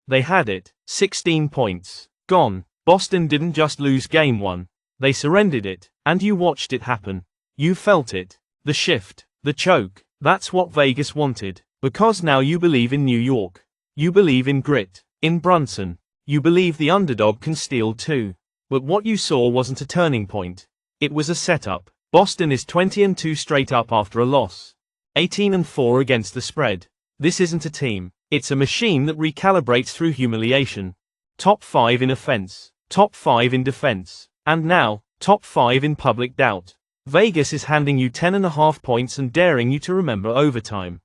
They had it. 16 points. Gone. Boston didn't just lose game 1. They surrendered it, and you watched it happen. You felt it. The shift. The choke. That's what Vegas wanted. Because now you believe in New York. You believe in grit. In Brunson. You believe the underdog can steal too. But what you saw wasn't a turning point. It was a setup. Boston is 20-2 straight up after a loss. 18-4 against the spread. This isn't a team. It's a machine that recalibrates through humiliation. Top 5 in offense. Top 5 in defense. And now, top 5 in public doubt. Vegas is handing you 10.5 points and daring you to remember overtime.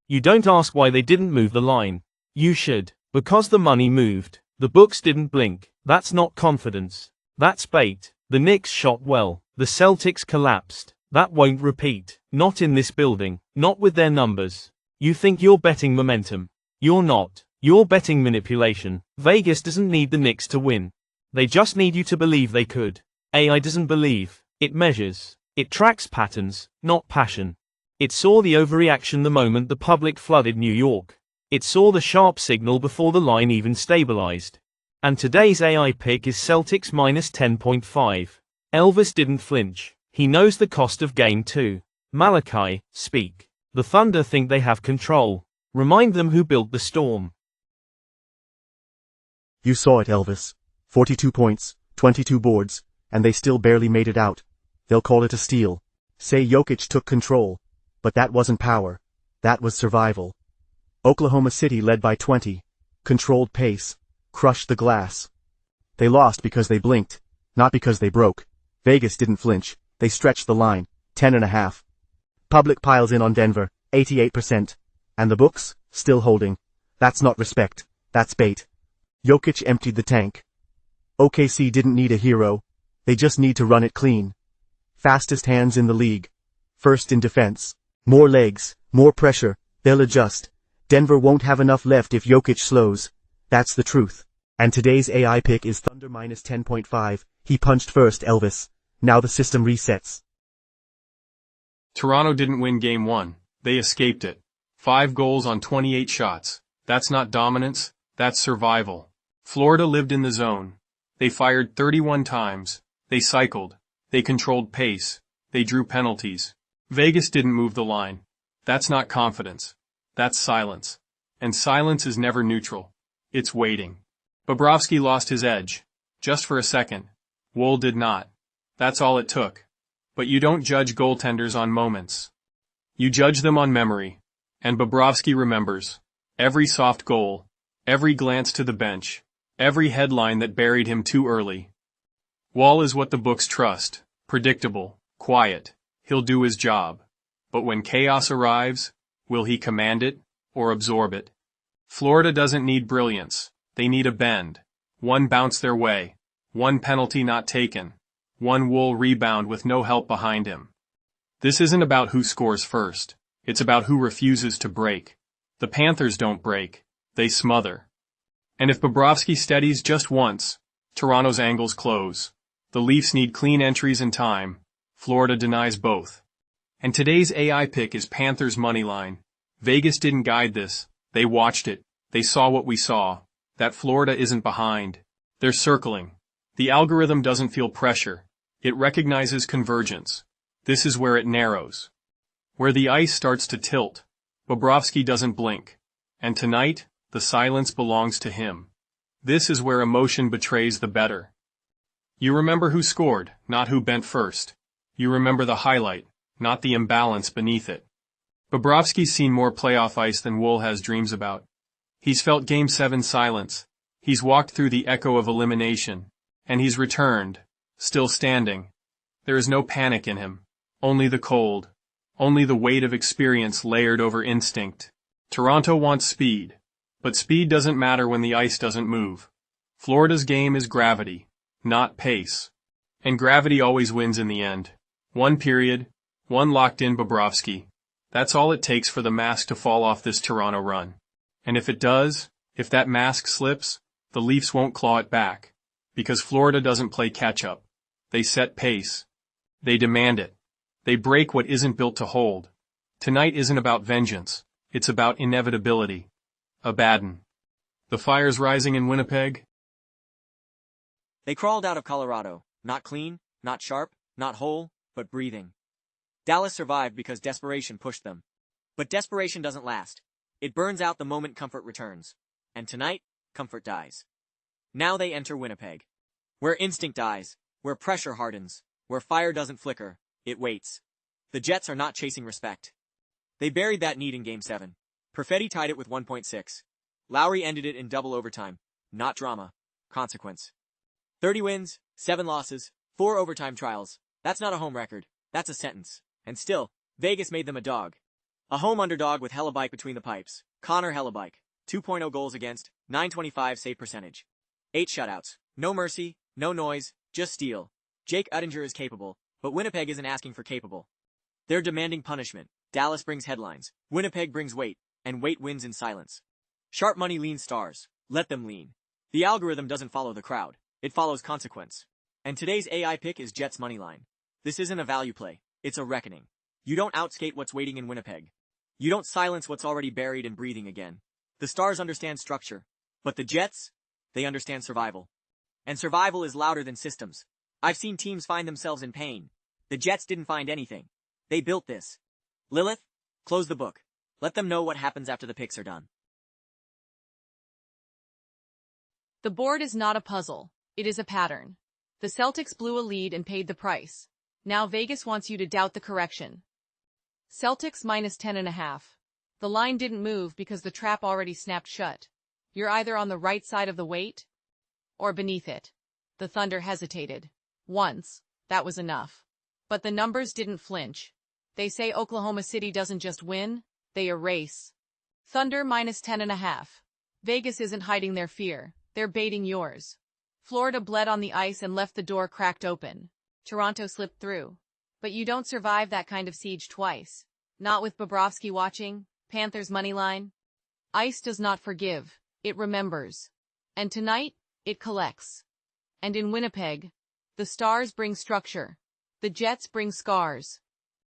You don't ask why they didn't move the line. You should. Because the money moved. The books didn't blink. That's not confidence. That's bait. The Knicks shot well. The Celtics collapsed. That won't repeat. Not in this building. Not with their numbers. You think you're betting momentum. You're not. You're betting manipulation. Vegas doesn't need the Knicks to win. They just need you to believe they could. AI doesn't believe. It measures. It tracks patterns, not passion. It saw the overreaction the moment the public flooded New York. It saw the sharp signal before the line even stabilized. And today's AI pick is Celtics minus 10.5. Elvis didn't flinch. He knows the cost of game 2. Malachi, speak. The Thunder think they have control. Remind them who built the storm. You saw it, Elvis. 42 points, 22 boards, and they still barely made it out. They'll call it a steal. Say Jokic took control. But that wasn't power. That was survival. Oklahoma City led by 20. Controlled pace. Crushed the glass. They lost because they blinked, not because they broke. Vegas didn't flinch. They stretched the line. 10.5. Public piles in on Denver. 88%. And the books? Still holding. That's not respect. That's bait. Jokic emptied the tank. OKC didn't need a hero. They just need to run it clean. Fastest hands in the league. First in defense. More legs, more pressure. They'll adjust. Denver won't have enough left if Jokic slows. That's the truth. And today's AI pick is Thunder minus 10.5. He punched first, Elvis. Now the system resets. Toronto didn't win game 1. They escaped it. 5 goals on 28 shots. That's not dominance. That's survival. Florida lived in the zone. They fired 31 times. They cycled. They controlled pace. They drew penalties. Vegas didn't move the line. That's not confidence. That's silence. And silence is never neutral. It's waiting. Bobrovsky lost his edge. Just for a second. Wool did not. That's all it took. But you don't judge goaltenders on moments. You judge them on memory. And Bobrovsky remembers. Every soft goal. Every glance to the bench. Every headline that buried him too early. Wall is what the books trust. Predictable. Quiet. He'll do his job. But when chaos arrives, will he command it, or absorb it? Florida doesn't need brilliance. They need a bend. One bounce their way. One penalty not taken. One Wool rebound with no help behind him. This isn't about who scores first. It's about who refuses to break. The Panthers don't break. They smother. And if Bobrovsky steadies just once, Toronto's angles close. The Leafs need clean entries and time. Florida denies both. And today's AI pick is Panthers money line. Vegas didn't guide this. They watched it. They saw what we saw. That Florida isn't behind. They're circling. The algorithm doesn't feel pressure. It recognizes convergence. This is where it narrows. Where the ice starts to tilt. Bobrovsky doesn't blink. And tonight, the silence belongs to him. This is where emotion betrays the better. You remember who scored, not who bent first. You remember the highlight, not the imbalance beneath it. Bobrovsky's seen more playoff ice than Wool has dreams about. He's felt Game 7 silence. He's walked through the echo of elimination. And he's returned, still standing. There is no panic in him. Only the cold. Only the weight of experience layered over instinct. Toronto wants speed. But speed doesn't matter when the ice doesn't move. Florida's game is gravity, not pace. And gravity always wins in the end. One period, one locked-in Bobrovsky. That's all it takes for the mask to fall off this Toronto run. And if it does, if that mask slips, the Leafs won't claw it back. Because Florida doesn't play catch-up. They set pace. They demand it. They break what isn't built to hold. Tonight isn't about vengeance. It's about inevitability. Abaddon. The fire's rising in Winnipeg. They crawled out of Colorado, not clean, not sharp, not whole, but breathing. Dallas survived because desperation pushed them. But desperation doesn't last. It burns out the moment comfort returns. And tonight, comfort dies. Now they enter Winnipeg. Where instinct dies, where pressure hardens, where fire doesn't flicker, it waits. The Jets are not chasing respect. They buried that need in Game 7. Perfetti tied it with 1.6. Lowry ended it in double overtime. Not drama. Consequence. 30 wins, 7 losses, 4 overtime trials. That's not a home record. That's a sentence. And still, Vegas made them a dog. A home underdog with Hellebuyck between the pipes. Connor Hellebuyck. 2.0 goals against, 925 save percentage. 8 shutouts. No mercy, no noise, just steel. Jake Oettinger is capable, but Winnipeg isn't asking for capable. They're demanding punishment. Dallas brings headlines. Winnipeg brings weight, and weight wins in silence. Sharp money leans stars. Let them lean. The algorithm doesn't follow the crowd. It follows consequence. And today's AI pick is Jets moneyline. This isn't a value play. It's a reckoning. You don't outskate what's waiting in Winnipeg. You don't silence what's already buried and breathing again. The Stars understand structure. But the Jets? They understand survival. And survival is louder than systems. I've seen teams find themselves in pain. The Jets didn't find anything. They built this. Lilith, close the book. Let them know what happens after the picks are done. The board is not a puzzle. It is a pattern. The Celtics blew a lead and paid the price. Now Vegas wants you to doubt the correction. Celtics minus 10.5. The line didn't move because the trap already snapped shut. You're either on the right side of the weight or beneath it. The Thunder hesitated. Once, that was enough. But the numbers didn't flinch. They say Oklahoma City doesn't just win, they erase. Thunder minus 10.5. Vegas isn't hiding their fear, they're baiting yours. Florida bled on the ice and left the door cracked open. Toronto slipped through. But you don't survive that kind of siege twice. Not with Bobrovsky watching, Panthers money line. Ice does not forgive, it remembers. And tonight, it collects. And in Winnipeg, the Stars bring structure. The Jets bring scars.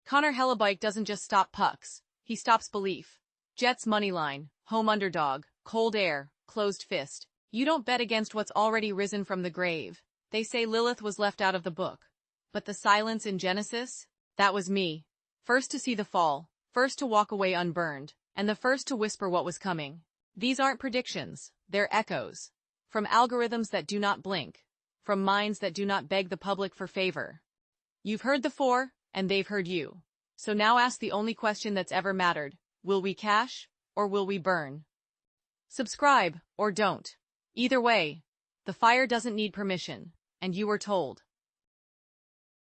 Connor Hellebuyck doesn't just stop pucks, he stops belief. Jets money line, home underdog, cold air, closed fist. You don't bet against what's already risen from the grave. They say Lilith was left out of the book. But the silence in Genesis? That was me. First to see the fall, first to walk away unburned, and the first to whisper what was coming. These aren't predictions, they're echoes. From algorithms that do not blink. From minds that do not beg the public for favor. You've heard the four, and they've heard you. So now ask the only question that's ever mattered. Will we cash, or will we burn? Subscribe, or don't. Either way, the fire doesn't need permission, and you were told.